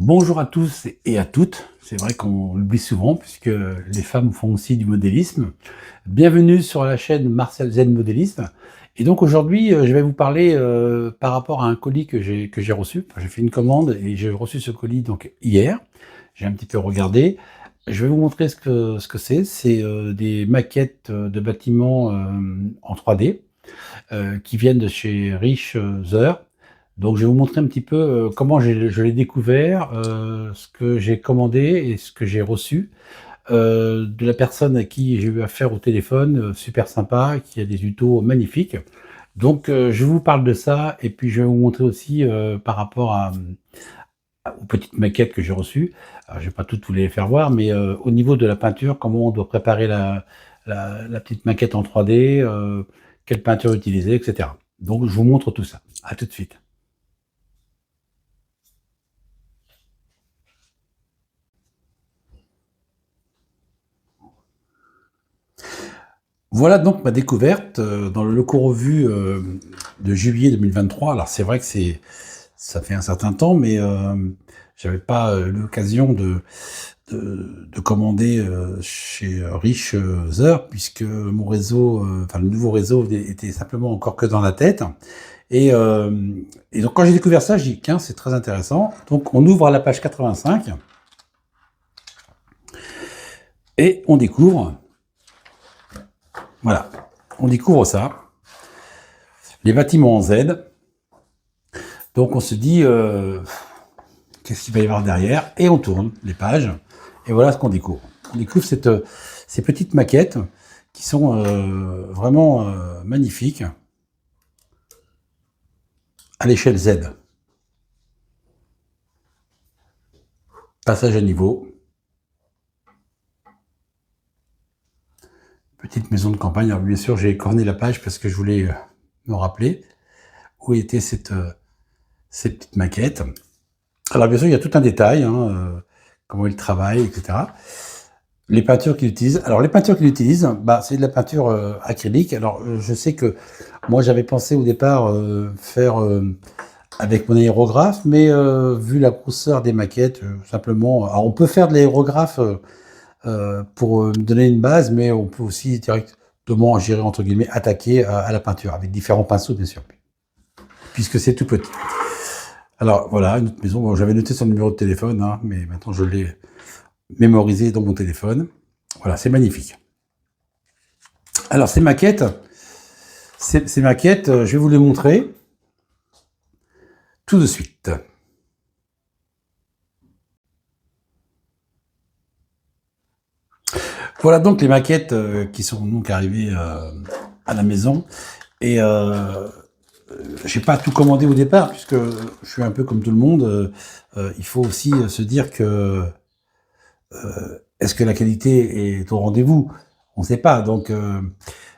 Bonjour à tous et à toutes. C'est vrai qu'on l'oublie souvent puisque les femmes font aussi du modélisme. Bienvenue sur la chaîne Marcel Zen Modélisme. Et donc aujourd'hui, je vais vous parler par rapport à un colis que j'ai reçu. Enfin, j'ai fait une commande et j'ai reçu ce colis donc hier. J'ai un petit peu regardé. Je vais vous montrer ce que c'est. C'est des maquettes de bâtiments en 3D qui viennent de chez Richter. Donc je vais vous montrer un petit peu comment je l'ai découvert, ce que j'ai commandé et ce que j'ai reçu de la personne à qui j'ai eu affaire au téléphone, super sympa, qui a des tutos magnifiques. Donc je vous parle de ça et puis je vais vous montrer aussi par rapport aux petites maquettes que j'ai reçues. Alors je vais pas toutes vous les faire voir, mais au niveau de la peinture, comment on doit préparer la petite maquette en 3D, quelle peinture utiliser, etc. Donc je vous montre tout ça. À tout de suite. Voilà donc ma découverte dans le Loco Revue de juillet 2023. Alors c'est vrai que ça fait un certain temps, mais j'avais pas l'occasion de commander chez Richter, puisque mon réseau, enfin le nouveau réseau était simplement encore que dans la tête. Et, euh, et donc quand j'ai découvert ça, j'ai dit tiens, c'est très intéressant. Donc on ouvre à la page 85 et on découvre, voilà, on découvre ça, les bâtiments en Z. Donc on se dit, qu'est-ce qu'il va y avoir derrière? Et on tourne les pages, et voilà ce qu'on découvre. On découvre ces petites maquettes qui sont vraiment magnifiques à l'échelle Z. Passage à niveau. Petite maison de campagne. Alors bien sûr, j'ai corné la page parce que je voulais me rappeler où était ces petites maquettes. Alors bien sûr, il y a tout un détail, hein, comment il travaille, etc. Les peintures qu'il utilise. Alors les peintures qu'il utilise, bah, c'est de la peinture acrylique. Alors je sais que moi j'avais pensé au départ faire avec mon aérographe, mais vu la grosseur des maquettes, simplement, alors on peut faire de l'aérographe pour me donner une base, mais on peut aussi directement, gérer entre guillemets, attaquer à la peinture avec différents pinceaux bien sûr, puisque c'est tout petit. Alors voilà, une autre maison. Bon, j'avais noté son numéro de téléphone, hein, mais maintenant je l'ai mémorisé dans mon téléphone. Voilà, c'est magnifique. Alors ces maquettes, je vais vous les montrer tout de suite. Voilà donc les maquettes qui sont donc arrivées à la maison. Et j'ai pas tout commandé au départ, puisque je suis un peu comme tout le monde. Il faut aussi se dire que est-ce que la qualité est au rendez-vous? On ne sait pas. Donc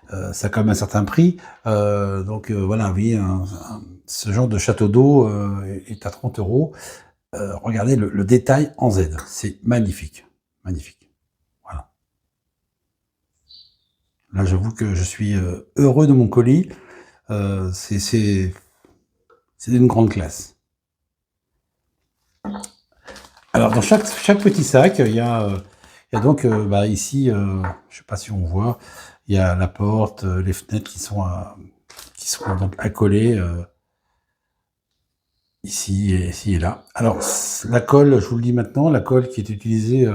ça a quand même un certain prix. Donc voilà, vous voyez, ce genre de château d'eau est à 30 euros. Regardez le détail en Z. C'est magnifique. Magnifique. Voilà. Là, j'avoue que je suis heureux de mon colis. C'est d'une grande classe. Alors, dans chaque petit sac, il y a donc bah, ici, je ne sais pas si on voit, il y a la porte, les fenêtres qui sont donc accolées ici et là. Alors, la colle, je vous le dis maintenant, la colle qui est utilisée,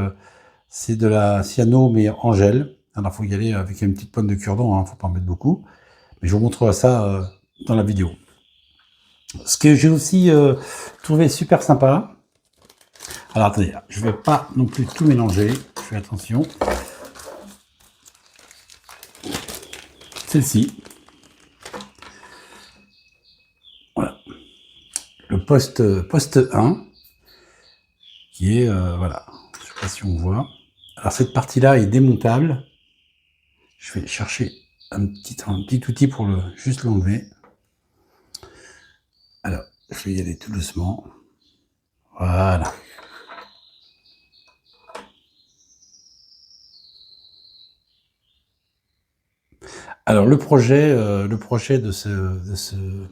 c'est de la cyano, mais en gel. Alors, il faut y aller avec une petite pointe de cure-dent, hein, faut pas en mettre beaucoup. Mais je vous montrerai ça dans la vidéo. Ce que j'ai aussi trouvé super sympa. Alors attendez, je ne vais pas non plus tout mélanger. Je fais attention. Celle-ci. Voilà. Le poste 1. Qui est, voilà. Je ne sais pas si on voit. Alors cette partie-là est démontable. Je vais chercher un petit outil pour juste l'enlever. Alors, je vais y aller tout doucement. Voilà. Alors le projet de ce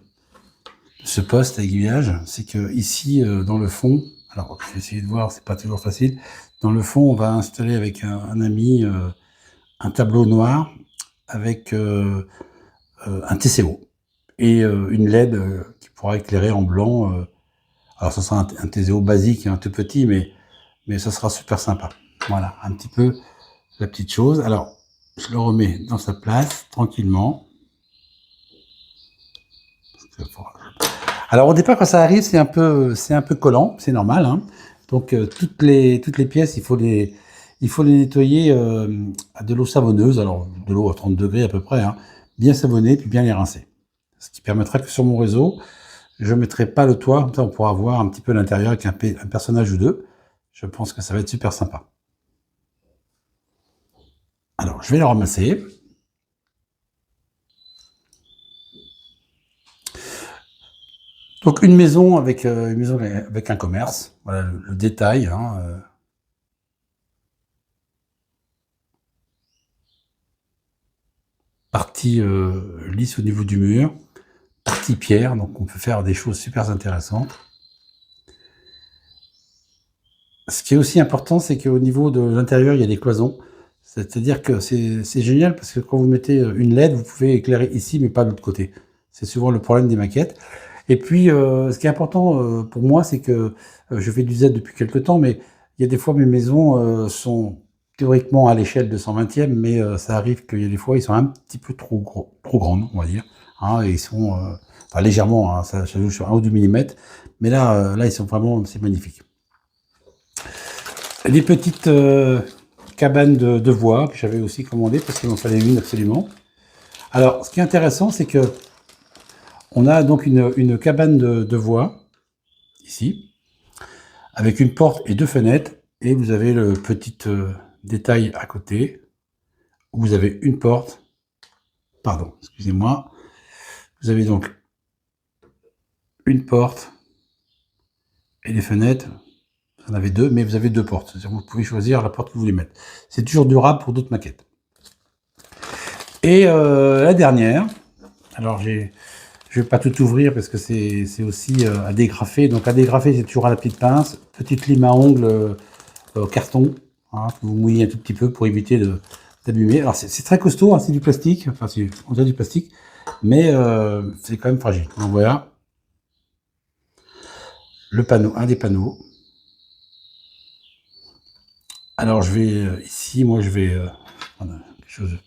poste à aiguillage, c'est que ici dans le fond, Alors, je vais essayer de voir, c'est pas toujours facile. Dans le fond, on va installer avec un ami un tableau noir avec un TCO et une LED qui pourra éclairer en blanc. Alors, ça sera un TCO basique, un tout petit, mais ça sera super sympa. Voilà, un petit peu la petite chose. Alors, je le remets dans sa place, tranquillement. Alors, au départ, quand ça arrive, c'est un peu collant, c'est normal, hein. Donc, toutes les pièces, il faut les nettoyer à de l'eau savonneuse, alors de l'eau à 30 degrés à peu près, hein, bien savonner, puis bien les rincer. Ce qui permettra que sur mon réseau, je ne mettrai pas le toit, comme ça on pourra voir un petit peu l'intérieur avec un personnage ou deux. Je pense que ça va être super sympa. Alors, je vais le ramasser. Donc, une maison avec un commerce. Voilà le détail, hein, partie lisse au niveau du mur, partie pierre, donc on peut faire des choses super intéressantes. Ce qui est aussi important, c'est qu'au niveau de l'intérieur, il y a des cloisons. C'est-à-dire que c'est génial parce que quand vous mettez une LED, vous pouvez éclairer ici, mais pas de l'autre côté. C'est souvent le problème des maquettes. Et puis, ce qui est important pour moi, c'est que je fais du Z depuis quelques temps, mais il y a des fois mes maisons sont théoriquement à l'échelle de 120e, mais ça arrive qu'il y a des fois, ils sont un petit peu trop grandes, on va dire. Hein, et ils sont enfin, légèrement, hein, ça joue sur 1 ou 2 millimètres, mais là, ils sont vraiment, c'est magnifique. Les petites cabanes de voix que j'avais aussi commandées parce qu'il m'en fallait une absolument. Alors, ce qui est intéressant, c'est que on a donc une cabane de voix ici, avec une porte et deux fenêtres, et vous avez le petit détail à côté, où vous avez une porte, pardon, excusez-moi, vous avez donc une porte et les fenêtres, vous en avez deux, mais vous avez deux portes, vous pouvez choisir la porte que vous voulez mettre. C'est toujours durable pour d'autres maquettes. Et la dernière, alors je vais pas tout ouvrir parce que c'est aussi à dégrafer. Donc à dégrafer, c'est toujours à la petite pince. Petite lime à ongles carton, hein, que vous mouillez un tout petit peu pour éviter d'abîmer. Alors c'est très costaud, hein, c'est du plastique, enfin on dirait du plastique, mais c'est quand même fragile. Donc voilà, le panneau, un des panneaux. Alors je vais ici, moi je vais prendre quelque chose de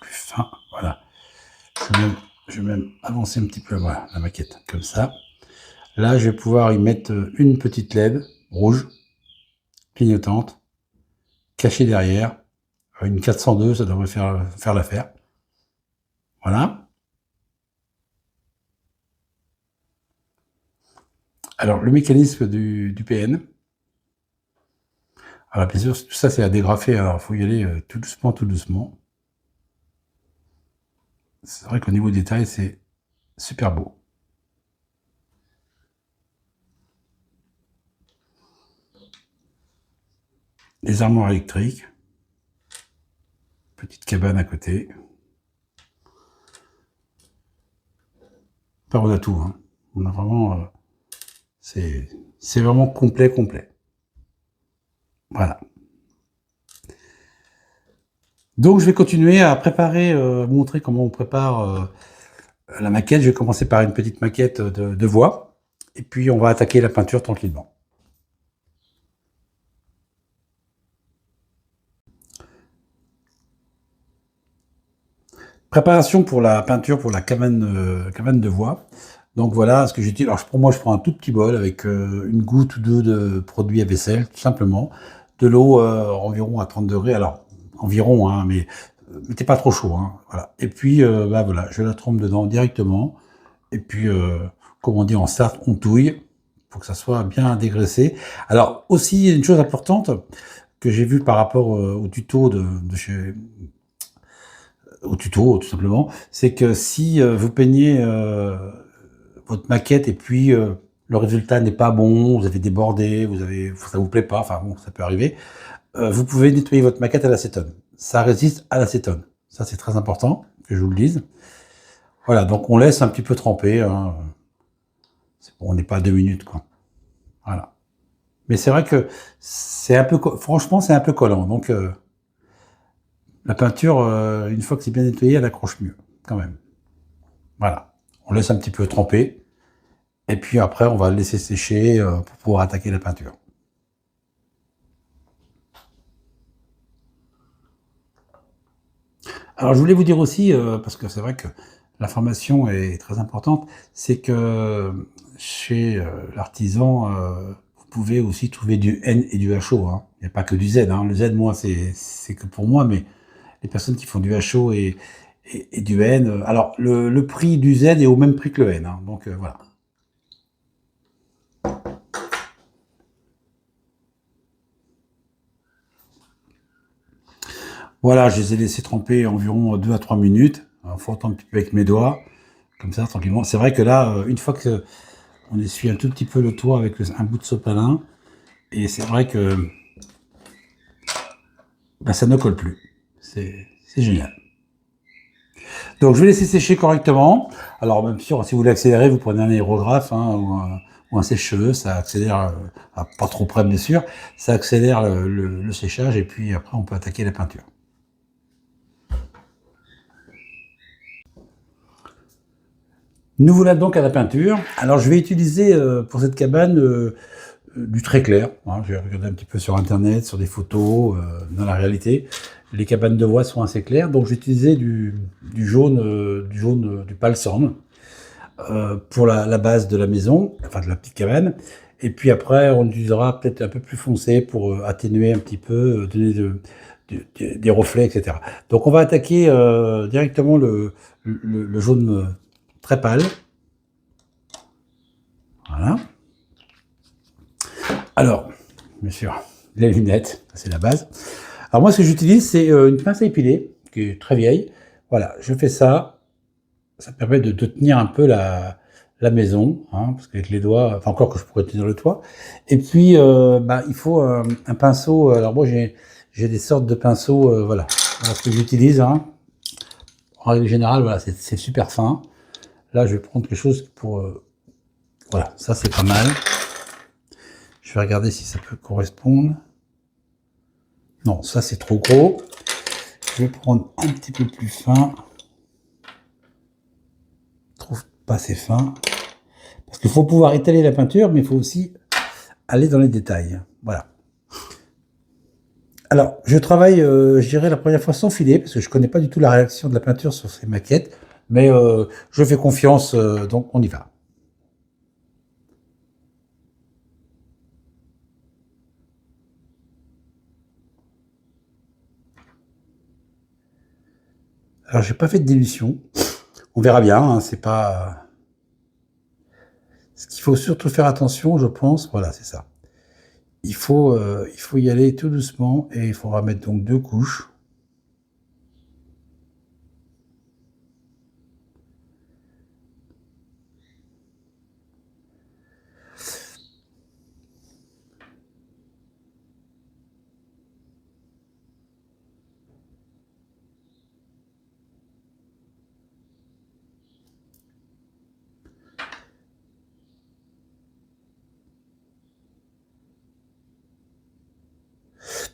plus fin, voilà. Je vais même avancer un petit peu, voilà, la maquette, comme ça. Là, je vais pouvoir y mettre une petite LED rouge, clignotante, cachée derrière. Une 402, ça devrait faire l'affaire. Voilà. Alors, le mécanisme du PN. Alors, bien sûr, tout ça, c'est à dégrafer. Alors, il faut y aller tout doucement, tout doucement. C'est vrai qu'au niveau détail, c'est super beau. Les armoires électriques. Petite cabane à côté. Pas on a tout, hein. On a vraiment... c'est vraiment complet, complet. Voilà. Donc je vais continuer à préparer, montrer comment on prépare la maquette. Je vais commencer par une petite maquette de voix, et puis on va attaquer la peinture tranquillement. Préparation pour la peinture pour la cabane de voix. Donc voilà ce que j'utilise. Alors pour moi, je prends un tout petit bol avec une goutte ou deux de produit à vaisselle, tout simplement. De l'eau environ à 30 degrés. Alors environ, hein, mais mettez pas trop chaud. Hein, voilà. Et puis bah, voilà, je la trempe dedans directement. Et puis, comme on dit en Sarthe, on touille pour que ça soit bien dégraissé. Alors aussi, il y a une chose importante que j'ai vue par rapport au tuto de chez au tuto, tout simplement, c'est que si vous peignez votre maquette et puis le résultat n'est pas bon, vous avez débordé, ça vous plaît pas, enfin bon, ça peut arriver, vous pouvez nettoyer votre maquette à l'acétone. Ça résiste à l'acétone. Ça, c'est très important que je vous le dise. Voilà, donc on laisse un petit peu tremper. Hein. Bon, on n'est pas à 2 minutes, quoi. Voilà. Mais c'est vrai que c'est un peu, franchement, c'est un peu collant. Donc, la peinture, une fois que c'est bien nettoyé, elle accroche mieux, quand même. Voilà. On laisse un petit peu tremper. Et puis après, on va le laisser sécher pour pouvoir attaquer la peinture. Alors, je voulais vous dire aussi, parce que c'est vrai que l'information est très importante, c'est que chez l'artisan, vous pouvez aussi trouver du N et du HO, hein. Il n'y a pas que du Z, hein. Le Z, moi, c'est que pour moi, mais les personnes qui font du HO et du N, alors le prix du Z est au même prix que le N, hein. Donc voilà. Voilà, je les ai laissés tremper environ 2 à 3 minutes. Alors, faut attendre un petit peu avec mes doigts, comme ça, tranquillement. C'est vrai que là, une fois que on essuie un tout petit peu le toit avec un bout de sopalin, et c'est vrai que bah, ça ne colle plus. C'est génial. Donc je vais laisser sécher correctement. Alors même sûr, si vous voulez accélérer, vous prenez un aérographe, hein, ou un sèche-cheveux, ça accélère, pas trop près bien sûr, ça accélère le séchage et puis après on peut attaquer la peinture. Nous voilà donc à la peinture. Alors je vais utiliser pour cette cabane du très clair, hein. J'ai regardé un petit peu sur internet, sur des photos, dans la réalité. Les cabanes de bois sont assez claires, donc j'ai utilisé du jaune, du pale cendre pour la base de la maison, enfin de la petite cabane. Et puis après, on utilisera peut-être un peu plus foncé pour atténuer un petit peu, donner des reflets, etc. Donc on va attaquer directement le jaune très pâle. Voilà. Alors, bien sûr, les lunettes, c'est la base. Alors moi, ce que j'utilise, c'est une pince à épiler, qui est très vieille. Voilà, je fais ça. Ça permet de tenir un peu la maison, hein, parce qu'avec les doigts, enfin encore que je pourrais tenir le toit. Et puis, bah, il faut un pinceau. Alors moi, j'ai des sortes de pinceaux, voilà, voilà ce que j'utilise. Hein. En règle générale, voilà, c'est super fin. Là, je vais prendre quelque chose pour, voilà, ça c'est pas mal. Je vais regarder si ça peut correspondre. Non, ça c'est trop gros. Je vais prendre un petit peu plus fin. Je trouve pas assez fin. Parce qu'il faut pouvoir étaler la peinture, mais il faut aussi aller dans les détails. Voilà. Alors, je travaille, je dirais, la première fois sans filet, parce que je connais pas du tout la réaction de la peinture sur ces maquettes. Mais je fais confiance, donc on y va. Alors, j'ai pas fait de dilution. On verra bien, hein, c'est pas... Ce qu'il faut surtout faire attention, je pense, voilà, c'est ça. Il faut y aller tout doucement et il faudra mettre donc 2 couches.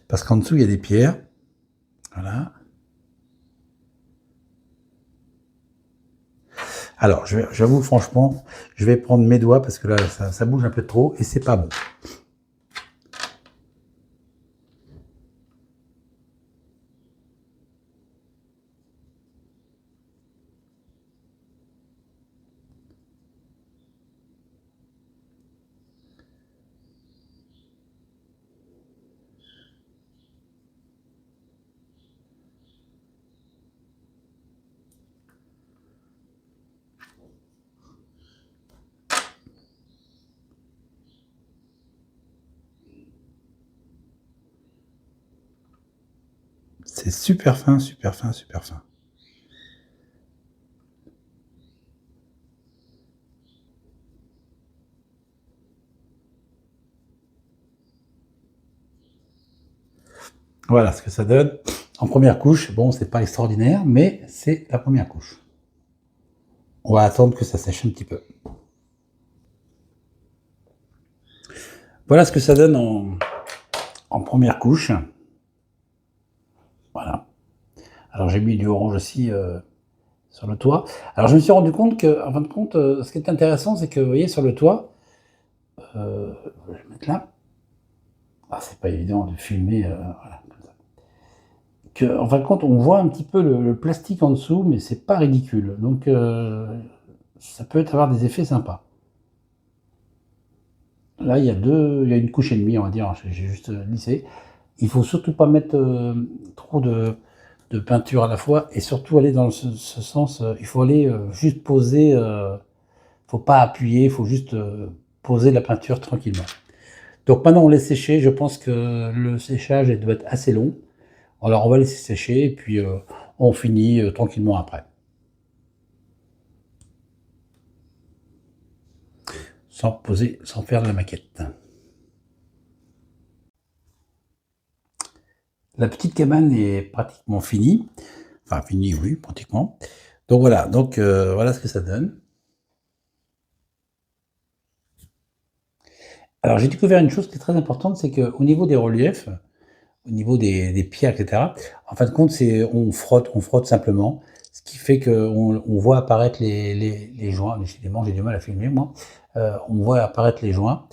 Parce qu'en dessous, il y a des pierres. Voilà. Alors, j'avoue franchement, je vais prendre mes doigts parce que là, ça bouge un peu trop et c'est pas bon. C'est super fin, super fin, super fin. Voilà ce que ça donne. En première couche, bon, c'est pas extraordinaire, mais c'est la première couche. On va attendre que ça sèche un petit peu. Voilà ce que ça donne en première couche. Voilà. Alors j'ai mis du orange aussi sur le toit. Alors je me suis rendu compte que, en fin de compte, ce qui est intéressant, c'est que vous voyez sur le toit, je vais le mettre là. Ah, c'est pas évident de filmer, voilà, comme ça. Que, en fin de compte, on voit un petit peu le plastique en dessous, mais c'est pas ridicule. Donc ça peut avoir des effets sympas. Là, il y a une couche et demie, on va dire. J'ai juste lissé. Il faut surtout pas mettre trop de peinture à la fois et surtout aller dans ce sens. Il faut aller juste poser. Faut pas appuyer, il faut juste poser la peinture tranquillement. Donc maintenant on laisse sécher. Je pense que le séchage doit être assez long. Alors on va laisser sécher et puis on finit tranquillement après. Sans poser, sans faire de la maquette. La petite cabane est pratiquement finie. Enfin finie, oui, pratiquement. Donc voilà, voilà ce que ça donne. Alors j'ai découvert une chose qui est très importante, c'est qu'au niveau des reliefs, au niveau des pierres, et cetera, en fin de compte, on frotte simplement, ce qui fait qu'on voit apparaître les joints. Décidément, j'ai du mal à filmer, moi. On voit apparaître les joints.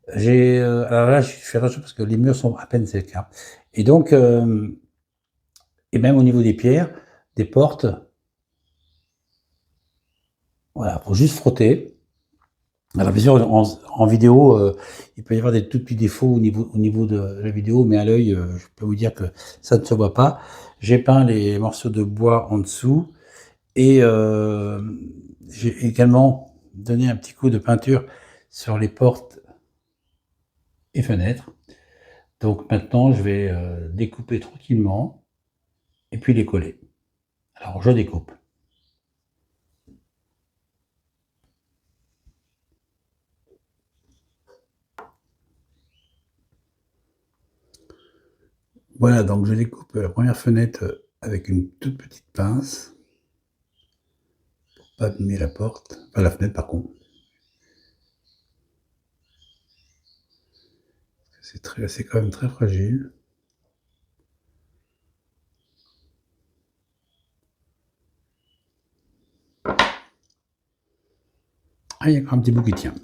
Alors là, je fais attention parce que les murs sont à peine secs, hein. Et donc, et même au niveau des pierres, des portes, voilà, faut juste frotter. Alors bien sûr, en vidéo, il peut y avoir des tout petits défauts au niveau de la vidéo, mais à l'œil, je peux vous dire que ça ne se voit pas. J'ai peint les morceaux de bois en dessous et j'ai également donné un petit coup de peinture sur les portes et fenêtres. Donc maintenant, je vais découper tranquillement et puis les coller. Alors je découpe. Voilà, donc je découpe la première fenêtre avec une toute petite pince. Pas abîmer la porte, pas la fenêtre par contre. C'est quand même très fragile. Ah, il y a encore un petit bout qui tient.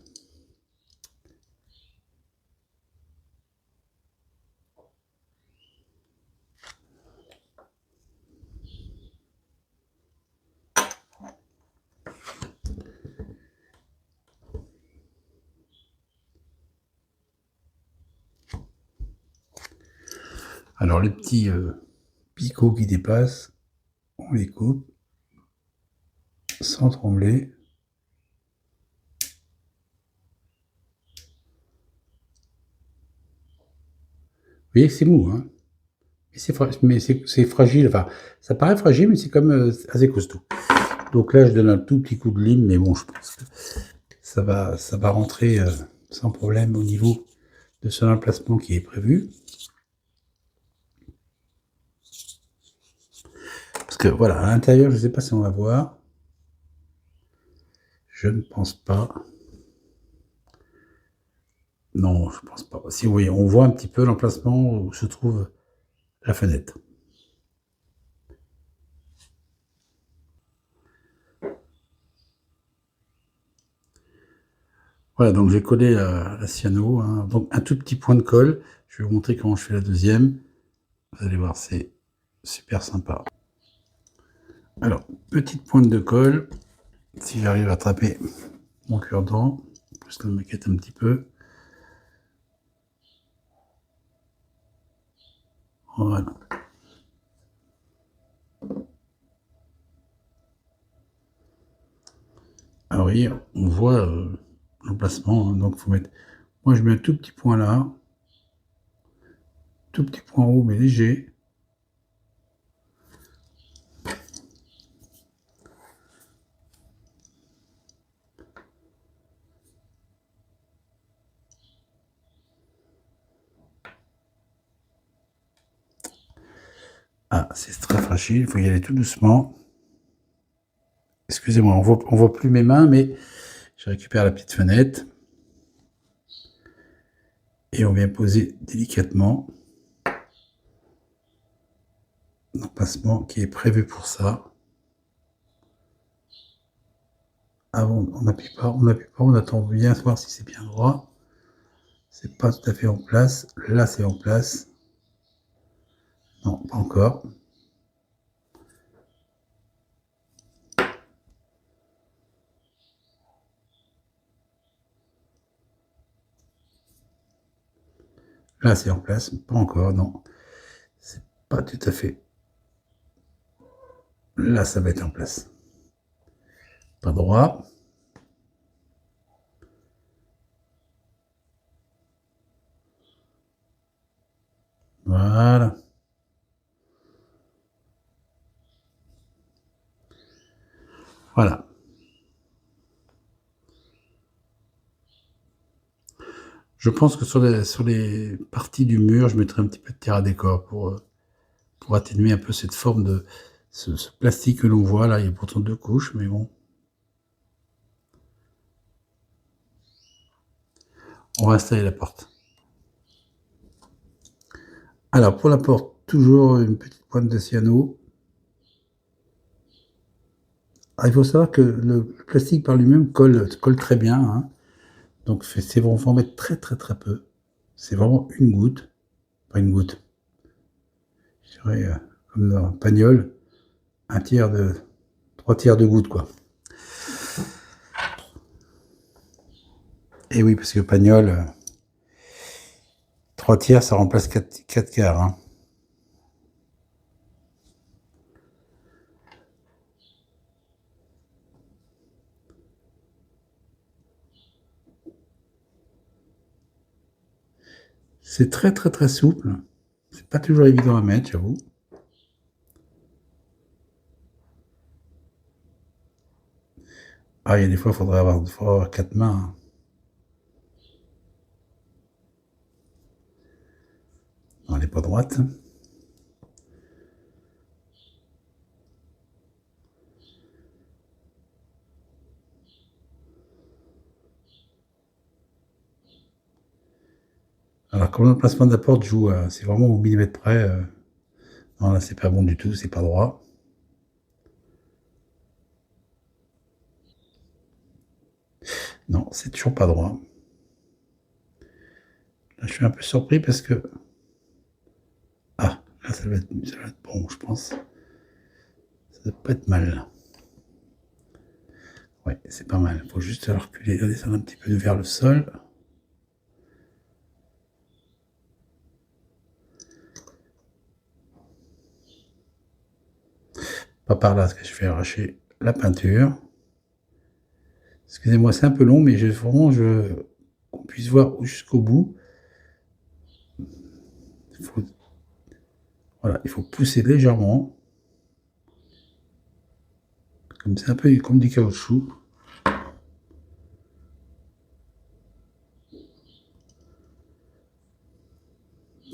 Alors les petits picots qui dépassent, on les coupe sans trembler. Vous voyez que c'est mou, hein. Mais c'est fragile, enfin, ça paraît fragile, mais c'est comme assez costaud. Donc là, je donne un tout petit coup de lime, mais bon, je pense que ça va rentrer sans problème au niveau de son emplacement qui est prévu. Parce que voilà, à l'intérieur, je ne sais pas si on va voir. Je ne pense pas. Non, je pense pas. Si vous voyez, on voit un petit peu l'emplacement où se trouve la fenêtre. Voilà, donc j'ai collé la cyano, hein. Donc un tout petit point de colle. Je vais vous montrer comment je fais la deuxième. Vous allez voir, c'est super sympa. Alors, petite pointe de colle. Si j'arrive à attraper mon cure-dent, plus la maquette un petit peu. Voilà. Alors, vous voyez, on voit l'emplacement, hein. Donc il faut mettre. Moi, je mets un tout petit point là. Tout petit point haut, mais léger. Ah, c'est très fragile, il faut y aller tout doucement. Excusez-moi, on voit plus mes mains, mais je récupère la petite fenêtre. Et on vient poser délicatement l'emplacement qui est prévu pour ça. Avant, on n'appuie pas, on attend bien voir si c'est bien droit. C'est pas tout à fait en place. Là, c'est en place. Non, pas encore. Là, c'est en place. Pas encore, non. C'est pas tout à fait. Là, ça va être en place. Pas droit. Voilà. Voilà. Je pense que sur les parties du mur, je mettrai un petit peu de terre à décor pour atténuer un peu cette forme de ce plastique que l'on voit là. Il y a pourtant 2 couches, mais bon. On va installer la porte. Alors pour la porte, toujours une petite pointe de cyano. Il faut savoir que le plastique par lui-même colle très bien, hein. Donc c'est bon, faut en mettre très peu. C'est vraiment une goutte, pas une goutte. Je dirais comme dans Pagnol, 3/4 de goutte quoi. Et oui, parce que Pagnol, 3/4 ça remplace 4/4. Hein. C'est très souple. C'est pas toujours évident à mettre, j'avoue. Ah, il y a des fois, il faudrait avoir 4 mains. Hein. Non, elle n'est pas droite. Alors, comme le placement de la porte joue, c'est vraiment au millimètre près. Non, là, c'est pas bon du tout, c'est pas droit. Non, c'est toujours pas droit. Là, je suis un peu surpris parce que... Ah, là, ça va être bon, je pense. Ça doit pas être mal. Ouais, c'est pas mal. Il faut juste reculer, descendre un petit peu vers le sol. Pas par là, parce que je vais arracher la peinture. Excusez-moi, c'est un peu long, mais vraiment, je veux qu'on puisse voir jusqu'au bout. Voilà, il faut pousser légèrement. Comme c'est un peu comme du caoutchouc.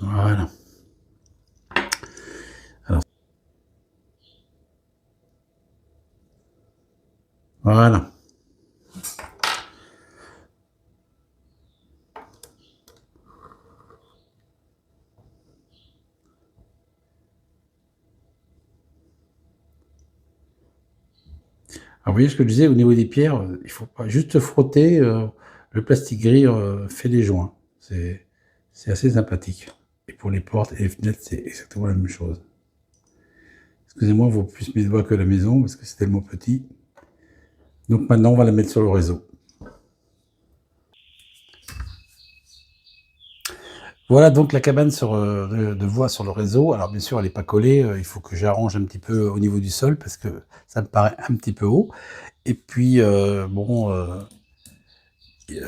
Voilà. Alors, voilà. Alors, vous voyez ce que je disais, au niveau des pierres, il faut pas juste frotter, le plastique gris fait les joints. C'est assez sympathique. Et pour les portes et les fenêtres, c'est exactement la même chose. Excusez-moi, on voit plus mes doigts que la maison, parce que c'est tellement petit. Donc maintenant, on va la mettre sur le réseau. Voilà donc la cabane de voie sur le réseau. Alors bien sûr, elle n'est pas collée, il faut que j'arrange un petit peu au niveau du sol, parce que ça me paraît un petit peu haut. Et puis, bon,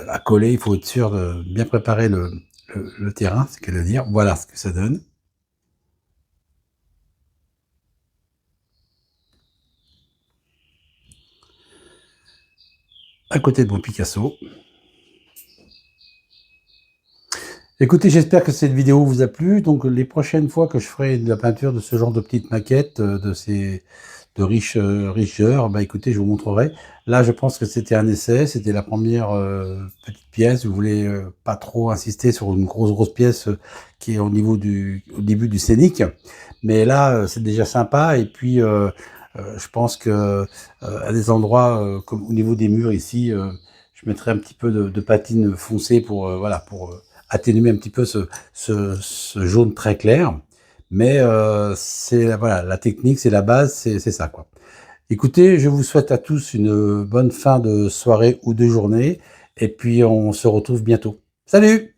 à coller, il faut être sûr de bien préparer le terrain, c'est qu'à le dire. Voilà ce que ça donne. À côté de mon Picasso. Écoutez, j'espère que cette vidéo vous a plu. Donc les prochaines fois que je ferai de la peinture de ce genre de petites maquettes, Richter. Bah écoutez, je vous montrerai. Là, je pense que c'était un essai, c'était la première petite pièce. Je voulais pas trop insister sur une grosse pièce qui est au début du scénic. Mais là, c'est déjà sympa. Et puis, je pense que à des endroits comme au niveau des murs ici, je mettrai un petit peu de patine foncée pour voilà pour atténuer un petit peu ce jaune très clair. Mais c'est voilà, la technique, c'est la base, c'est ça quoi. Écoutez, je vous souhaite à tous une bonne fin de soirée ou de journée, et puis on se retrouve bientôt. Salut!